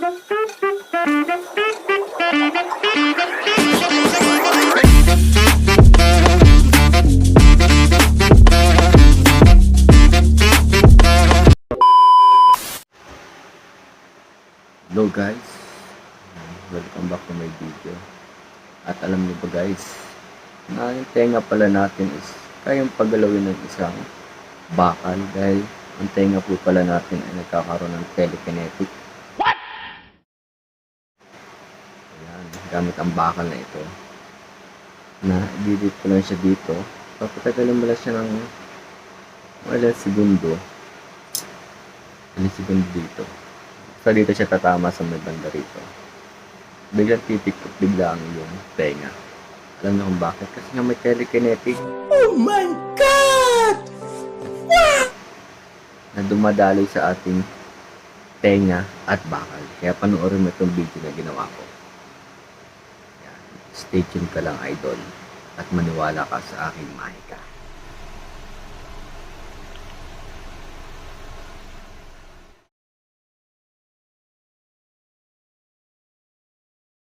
Hello guys, welcome back to my video. At alam niyo ba guys, na yung tenga pala natin is kayang paggalawin ng isang bakal dahil ang tenga po pala natin ay nagkakaroon ng telekinetic. What? Ayan, gamit ang bakal na ito na i-edit ko lang siya dito. Papatagalin mo lang siya ng ilang segundo dito. So dito siya tatama sa may banda rito. Biglang titikot bigla ang iyong tenga. Alam niyo kung bakit? Kasi nga may telekinetic. Oh my God! Na dumadaloy sa ating tenga at bakal. Kaya panoorin mo itong video na ginawa ko. Yan. Stay tuned ka lang idol. At maniwala ka sa aking mahika.